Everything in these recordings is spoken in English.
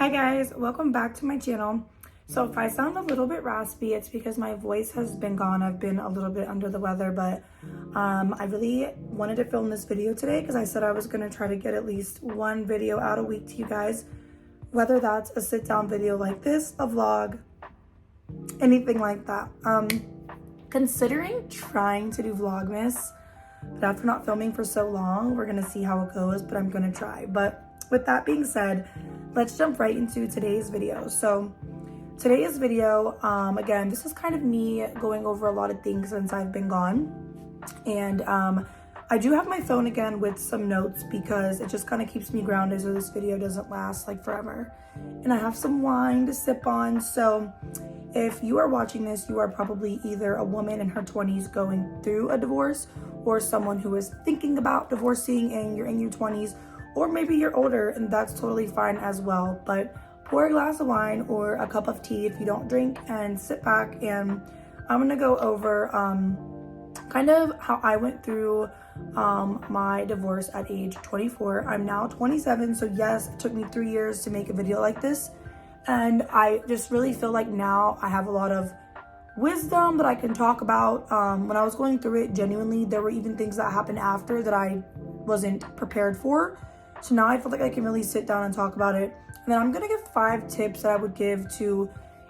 Hi guys, welcome back to my channel. So if I sound a little bit raspy, it's because my voice has been gone. I've been a little bit under the weather, but I really wanted to film this video today because I said I was going to try to get at least one video out a week to you guys, whether that's a sit down video like this, a vlog, anything like that. Considering trying to do Vlogmas, but after not filming for so long, we're going to see how it goes, but I'm going to try. But with that being said, let's jump right into today's video. So today's video, again, this is kind of me going over a lot of things since I've been gone. And I do have my phone again with some notes because it just kind of keeps me grounded so this video doesn't last like forever. And I have some wine to sip on. So if you are watching this, you are probably either a woman in her 20s going through a divorce or someone who is thinking about divorcing and you're in your 20s, or maybe you're older and that's totally fine as well. But pour a glass of wine or a cup of tea if you don't drink and sit back, and I'm gonna go over kind of how I went through my divorce at age 24. I'm now 27, so yes, it took me 3 years to make a video like this. And I just really feel like now I have a lot of wisdom that I can talk about. When I was going through it, genuinely, there were even things that happened after that I wasn't prepared for. So now I feel like I can really sit down and talk about it. And then I'm gonna give 5 tips that I would give to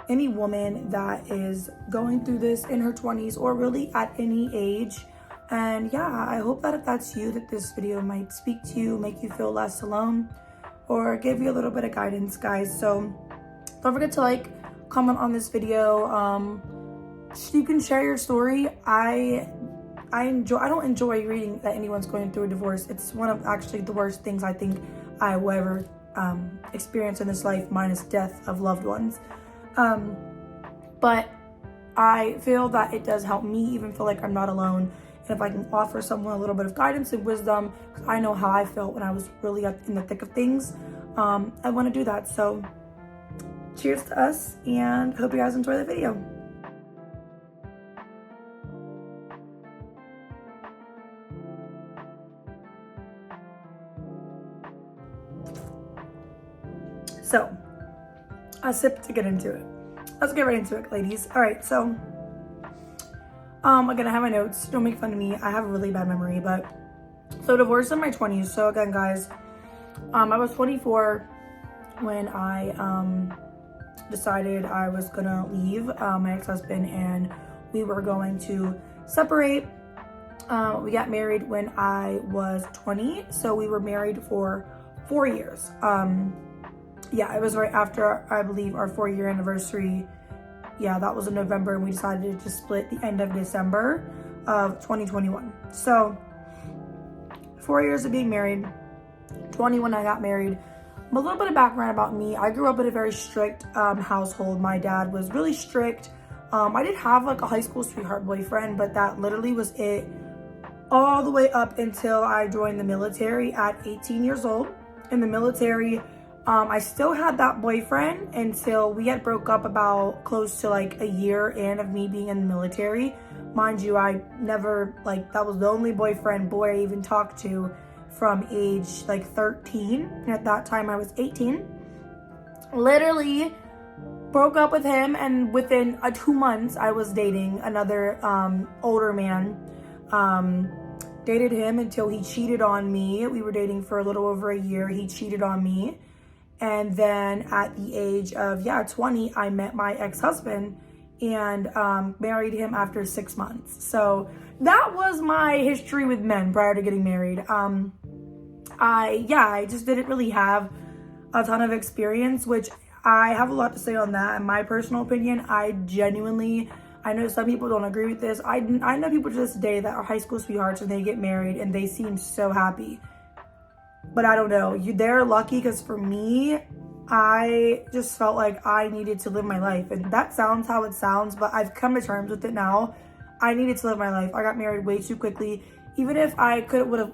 any woman that is going through this in her 20s or really at any age. And yeah, I hope that if that's you, that this video might speak to you, make you feel less alone, or give you a little bit of guidance, guys. So don't forget to like, comment on this video. You can share your story. I don't enjoy reading that anyone's going through a divorce. It's one of actually the worst things I think I will ever experience in this life, minus death of loved ones. But I feel that it does help me even feel like I'm not alone. And if I can offer someone a little bit of guidance and wisdom, because I know how I felt when I was really in the thick of things, I want to do that. So cheers to us, and hope you guys enjoy the video. So a sip to get into it. Let's get right into it, ladies. All right, so again, I have my notes. Don't make fun of me. I have a really bad memory, but so divorce in my 20s. So again, guys, I was 24 when I decided I was gonna leave my ex-husband and we were going to separate. We got married when I was 20, so we were married for 4 years. Yeah, it was right after, I believe, our 4-year anniversary. Yeah, that was in November, and we decided to split the end of December of 2021. So 4 years of being married, 20 when I got married. A little bit of background about me. I grew up in a very strict household. My dad was really strict. I did have like a high school sweetheart boyfriend, but that literally was it all the way up until I joined the military at 18 years old. In the military, I still had that boyfriend until we had broke up about close to like a year in of me being in the military. Mind you, I never, like, that was the only boy I even talked to from age like 13. And at that time I was 18. Literally broke up with him, and within 2 months I was dating another older man. Dated him until he cheated on me. We were dating for a little over a year. He cheated on me. And then at the age of 20, I met my ex-husband and married him after 6 months. So that was my history with men prior to getting married. I just didn't really have a ton of experience, which I have a lot to say on that. In my personal opinion, I know some people don't agree with this. I know people to this day that are high school sweethearts and they get married and they seem so happy. But I don't know, they're lucky, because for me, I just felt like I needed to live my life. And that sounds how it sounds, but I've come to terms with it now. I needed to live my life. I got married way too quickly. Even if I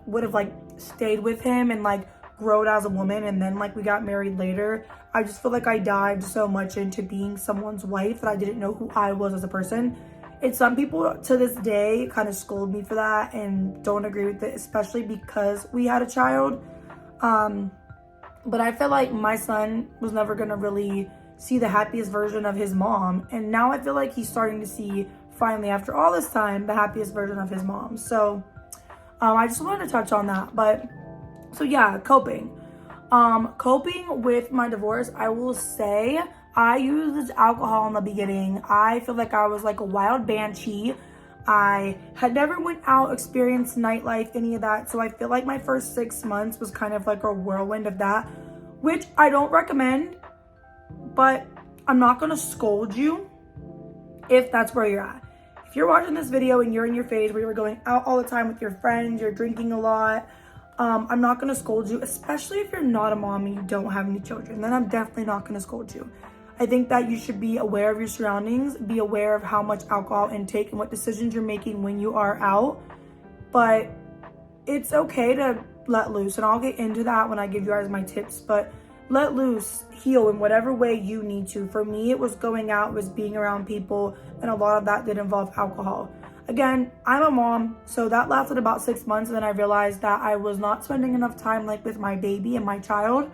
would have like stayed with him and like grown as a woman and then like we got married later, I just feel like I dived so much into being someone's wife that I didn't know who I was as a person. And some people to this day kind of scold me for that and don't agree with it, especially because we had a child. But I feel like my son was never going to really see the happiest version of his mom. And now I feel like he's starting to see, finally, after all this time, the happiest version of his mom. So I just wanted to touch on that. But so yeah, coping. Coping with my divorce, I will say I used alcohol in the beginning. I feel like I was like a wild banshee. I had never went out, experienced nightlife, any of that. So I feel like my first 6 months was kind of like a whirlwind of that, which I don't recommend, but I'm not going to scold you if that's where you're at. If you're watching this video and you're in your phase where you're going out all the time with your friends, you're drinking a lot, I'm not going to scold you, especially if you're not a mom and you don't have any children. Then I'm definitely not going to scold you. I think that you should be aware of your surroundings, be aware of how much alcohol intake and what decisions you're making when you are out. But it's okay to let loose, and I'll get into that when I give you guys my tips. But let loose, heal in whatever way you need to. For me, it was going out, it was being around people, and a lot of that did involve alcohol. Again, I'm a mom, so that lasted about 6 months, and then I realized that I was not spending enough time like with my baby and my child,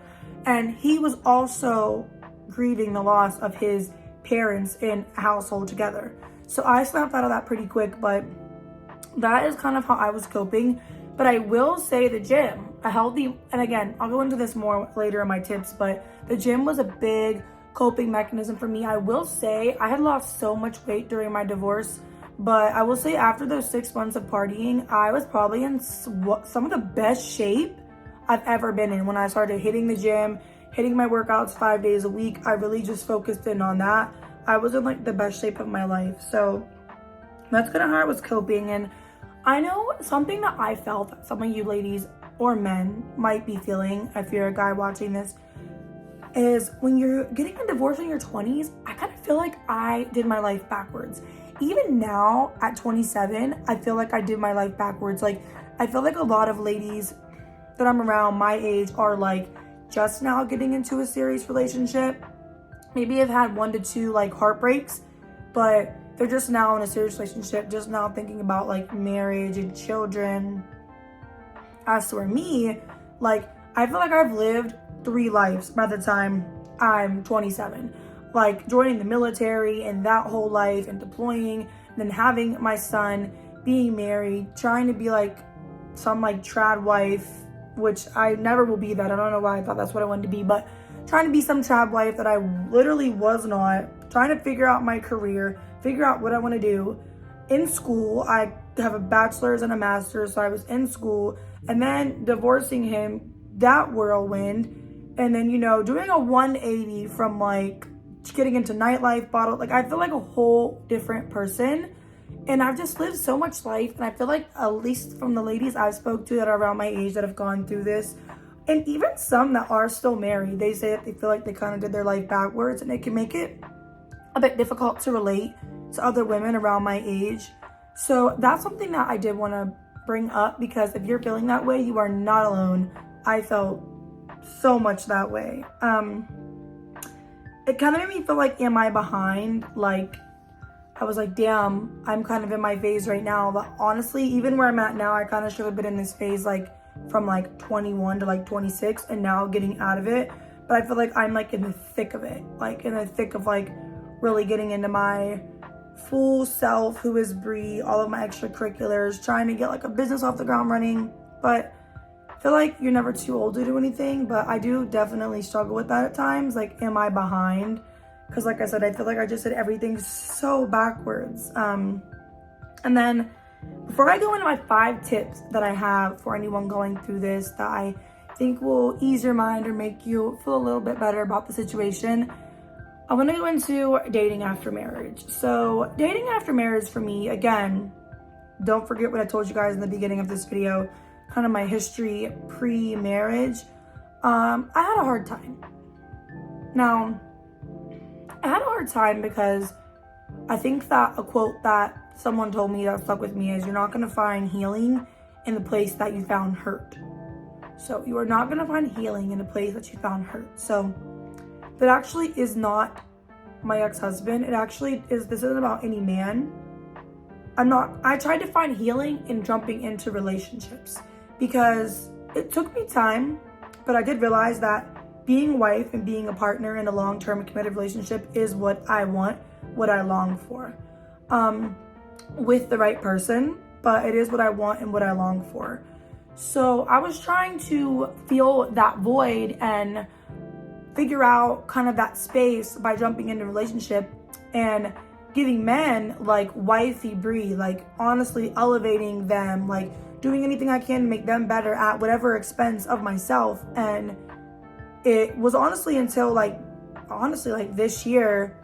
and he was also grieving the loss of his parents in a household together. So I snapped out of that pretty quick, but that is kind of how I was coping. But I will say the gym, a healthy, and again, I'll go into this more later in my tips, but the gym was a big coping mechanism for me. I will say I had lost so much weight during my divorce, but I will say after those 6 months of partying, I was probably in some of the best shape I've ever been in. When I started hitting the gym, hitting my workouts 5 days a week, I really just focused in on that. I was in like the best shape of my life. So that's kind of how I was coping. And I know something that I felt that some of you ladies or men might be feeling, if you're a guy watching this, is when you're getting a divorce in your 20s, I kind of feel like I did my life backwards. Even now at 27, I feel like I did my life backwards. Like, I feel like a lot of ladies that I'm around my age are like just now getting into a serious relationship. Maybe have had 1 to 2 like heartbreaks, but they're just now in a serious relationship, just now thinking about like marriage and children. As for me, like, I feel like I've lived 3 lives by the time I'm 27. Like joining the military and that whole life and deploying, then having my son, being married, trying to be like some like trad wife, which I never will be that. I don't know why I thought that's what I wanted to be, but trying to be some trad wife that I literally was not, trying to figure out my career, figure out what I want to do. In school, I have a bachelor's and a master's, so I was in school, and then divorcing him, that whirlwind, and then, you know, doing a 180 from like getting into nightlife, bottle, like I feel like a whole different person. And I've just lived so much life, and I feel like, at least from the ladies I've spoke to that are around my age that have gone through this, and even some that are still married, they say that they feel like they kind of did their life backwards, and it can make it a bit difficult to relate to other women around my age. So that's something that I did want to bring up, because if you're feeling that way, you are not alone. I felt so much that way. It kind of made me feel like, am I behind? Like, I was like, damn, I'm kind of in my phase right now. But honestly, even where I'm at now, I kind of should have been in this phase like from like 21 to like 26, and now getting out of it. But I feel like I'm like in the thick of it, like in the thick of like really getting into my full self, who is Bree, all of my extracurriculars, trying to get like a business off the ground running. But I feel like you're never too old to do anything, but I do definitely struggle with that at times. Like, am I behind? Because like I said, I feel like I just did everything so backwards. And then before I go into my 5 tips that I have for anyone going through this that I think will ease your mind or make you feel a little bit better about the situation, I want to go into dating after marriage. So dating after marriage for me, again, don't forget what I told you guys in the beginning of this video, kind of my history pre-marriage. I had a hard time. Now, I had a hard time because I think that a quote that someone told me that stuck with me is, you're not going to find healing in the place that you found hurt. So you are not going to find healing in a place that you found hurt. So that actually is not my ex-husband. It actually is, this isn't about any man. I tried to find healing in jumping into relationships because it took me time, but I did realize that being a wife and being a partner in a long-term committed relationship is what I want, what I long for, with the right person, but it is what I want and what I long for. So I was trying to fill that void and figure out kind of that space by jumping into a relationship and giving men like wifey Brie, like honestly elevating them, like doing anything I can to make them better at whatever expense of myself. And it was honestly until like this year,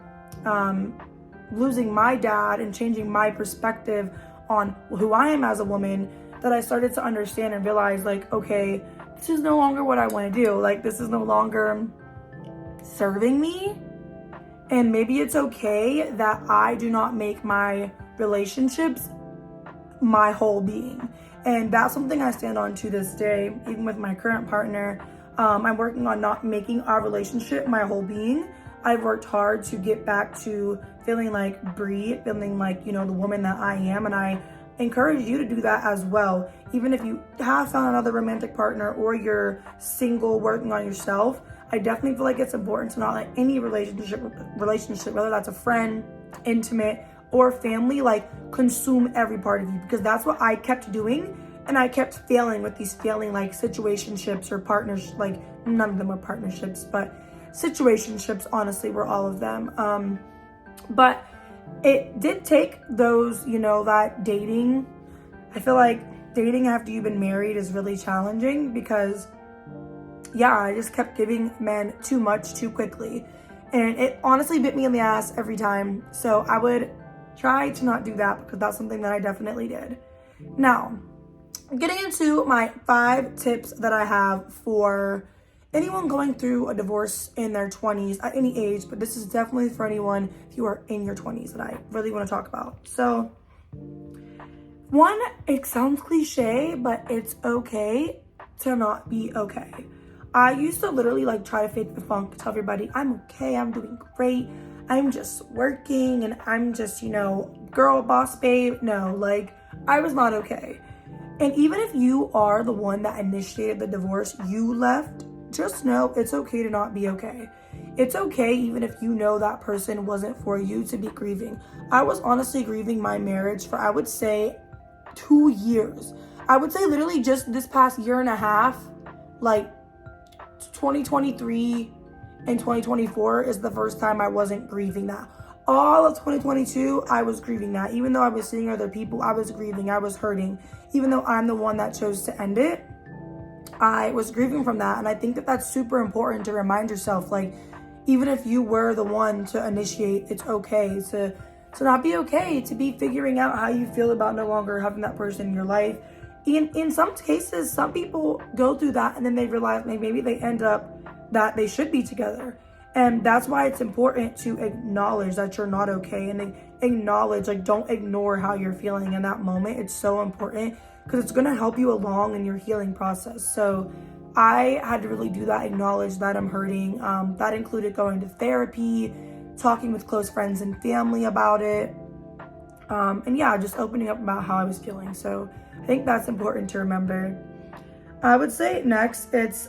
losing my dad and changing my perspective on who I am as a woman, that I started to understand and realize like, okay, this is no longer what I want to do. Like, this is no longer serving me. And maybe it's okay that I do not make my relationships my whole being. And that's something I stand on to this day, even with my current partner. I'm working on not making our relationship my whole being. I've worked hard to get back to feeling like Brie, feeling like, the woman that I am. And I encourage you to do that as well. Even if you have found another romantic partner or you're single working on yourself, I definitely feel like it's important to not let any relationship, whether that's a friend, intimate, or family, like consume every part of you, because that's what I kept doing. And I kept failing with these failing like situationships or partners, like none of them were partnerships, but situationships honestly were all of them. But it did take those, that dating. I feel like dating after you've been married is really challenging because, I just kept giving men too much too quickly. And it honestly bit me in the ass every time. So I would try to not do that because that's something that I definitely did. Now, getting into my 5 tips that I have for anyone going through a divorce in their 20s at any age, but this is definitely for anyone if you are in your 20s that I really want to talk about. So, 1, it sounds cliche, but it's okay to not be okay. I used to literally like try to fake the funk, tell everybody I'm okay, I'm doing great, I'm just working, and I'm just, girl boss babe. No, like I was not okay. And even if you are the one that initiated the divorce, you left, just know it's okay to not be okay. It's okay even if you know that person wasn't for you to be grieving. I was honestly grieving my marriage for, I would say, 2 years. I would say literally just this past year and a half, like 2023 and 2024 is the first time I wasn't grieving that. All of 2022, I was grieving that. Even though I was seeing other people, I was grieving, I was hurting. Even though I'm the one that chose to end it, I was grieving from that. And I think that that's super important to remind yourself, like, even if you were the one to initiate, it's okay to not be okay, to be figuring out how you feel about no longer having that person in your life. In some cases, some people go through that and then they realize maybe they end up that they should be together. And that's why it's important to acknowledge that you're not okay and acknowledge, like, don't ignore how you're feeling in that moment. It's so important because it's going to help you along in your healing process. So I had to really do that, acknowledge that I'm hurting. That included going to therapy, talking with close friends and family about it. And just opening up about how I was feeling. So I think that's important to remember. I would say next, it's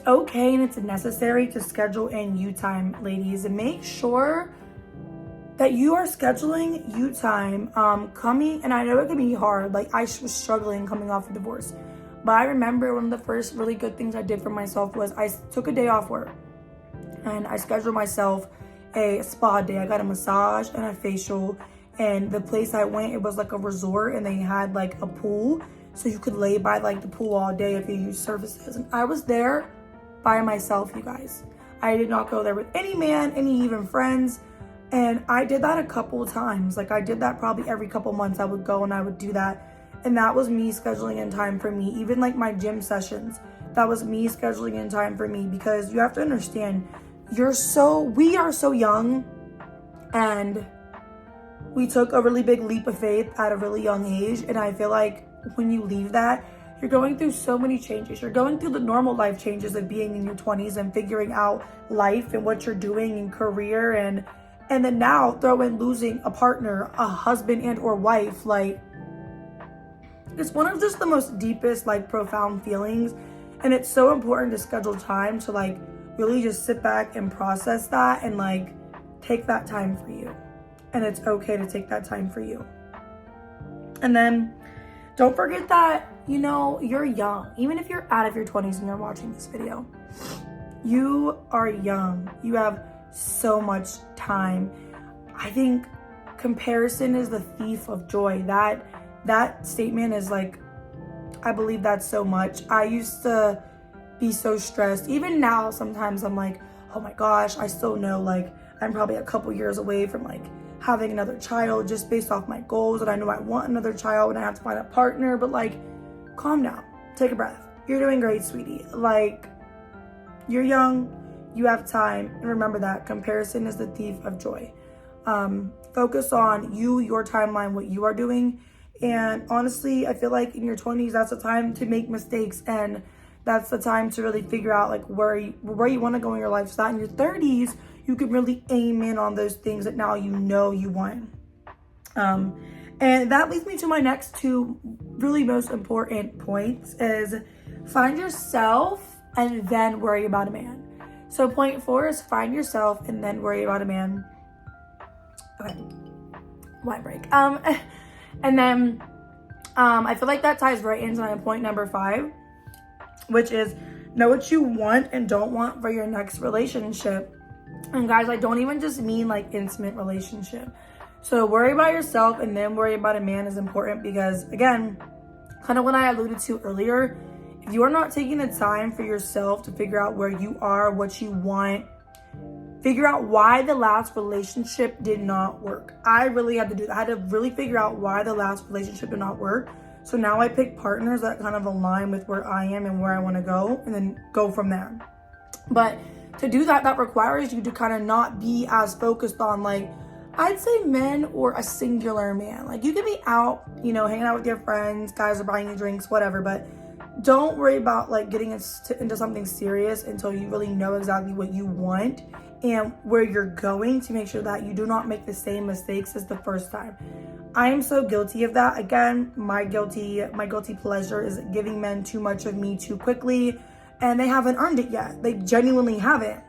okay and it's necessary to schedule in you time, ladies, and make sure that you are scheduling you time coming. And I know it can be hard. Like, I was struggling coming off a divorce, but I remember one of the first really good things I did for myself was I took a day off work and I scheduled myself a spa day. I got a massage and a facial, and the place I went, it was like a resort and they had like a pool, so you could lay by like the pool all day if you use services. And I was there by myself, you guys. I did not go there with any man, any even friends. And I did that a couple of times. Like, I did that probably every couple months. I would go and I would do that. And that was me scheduling in time for me. Even like my gym sessions, that was me scheduling in time for me, because you have to understand, we are so young, and we took a really big leap of faith at a really young age. And I feel like when you leave that, you're going through so many changes. You're going through the normal life changes of being in your 20s and figuring out life and what you're doing in career, and then now throw in losing a partner, a husband and or wife. Like, it's one of just the most deepest, like, profound feelings. And it's so important to schedule time to like really just sit back and process that and like take that time for you. And it's okay to take that time for you. And then don't forget that, you know, you're young. Even if you're out of your 20s and you're watching this video, you are young. You have so much time. I think comparison is the thief of joy. That statement is like, I believe that so much. I used to be so stressed. Even now, sometimes I'm like, oh my gosh, I still know like I'm probably a couple years away from like having another child just based off my goals. And I know I want another child and I have to find a partner, but like, calm down, take a breath. You're doing great, sweetie. Like, you're young, you have time. And remember that comparison is the thief of joy. Focus on you, your timeline, what you are doing. And honestly, I feel like in your 20s, that's the time to make mistakes. And that's the time to really figure out like where you want to go in your life. So that in your 30s, you can really aim in on those things that now you know you want. And that leads me to my next two really most important points is find yourself and then worry about a man. So point 4 is find yourself and then worry about a man. Okay, wine break. And then I feel like that ties right into my point number 5, which is know what you want and don't want for your next relationship. And guys, I don't even just mean like intimate relationship. So worry about yourself and then worry about a man is important because, again, kind of what I alluded to earlier, if you are not taking the time for yourself to figure out where you are, what you want, figure out why the last relationship did not work. I really had to do that. I had to really figure out why the last relationship did not work. So now I pick partners that kind of align with where I am and where I want to go and then go from there. But to do that, that requires you to kind of not be as focused on like, I'd say men or a singular man. Like you can be out, you know, hanging out with your friends, guys are buying you drinks, whatever, but don't worry about like getting into something serious until you really know exactly what you want and where you're going to make sure that you do not make the same mistakes as the first time. I am so guilty of that. Again, my guilty pleasure is giving men too much of me too quickly and they haven't earned it yet. They genuinely haven't.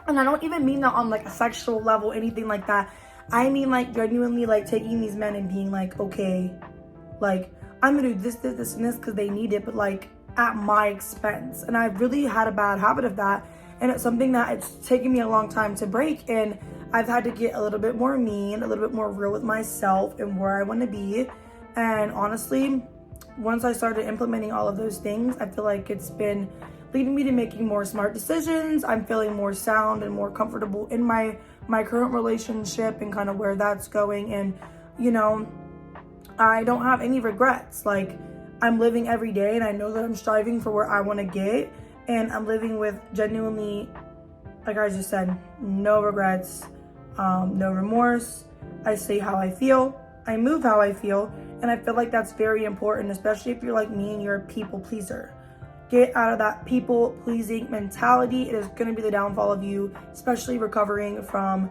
And I don't even mean that on like a sexual level, anything like that. I mean like genuinely like taking these men and being like, okay, like I'm gonna do this, and this because they need it, but like at my expense. And I've really had a bad habit of that. And it's something that it's taken me a long time to break. And I've had to get a little bit more mean, a little bit more real with myself and where I want to be. And honestly, once I started implementing all of those things, I feel like it's been leading me to making more smart decisions. I'm feeling more sound and more comfortable in my current relationship and kind of where that's going. And, you know, I don't have any regrets. Like I'm living every day and I know that I'm striving for where I want to get. And I'm living with genuinely, like I just said, no regrets, no remorse. I say how I feel. I move how I feel. And I feel like that's very important, especially if you're like me and you're a people pleaser. Get out of that people pleasing mentality. It is going to be the downfall of you, especially recovering from,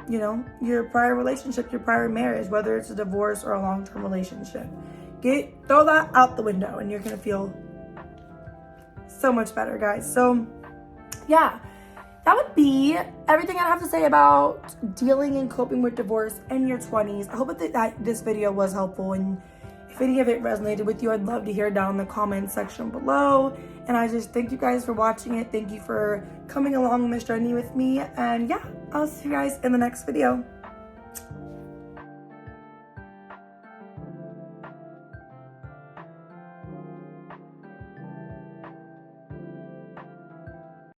you know, your prior relationship, your prior marriage, whether it's a divorce or a long-term relationship. Throw that out the window and you're going to feel so much better, guys. So yeah, that would be everything I have to say about dealing and coping with divorce in your 20s. I hope that this video was helpful, and if any of it resonated with you, I'd love to hear down in the comment section below. And I just thank you guys for watching it. Thank you for coming along on this journey with me. And yeah, I'll see you guys in the next video.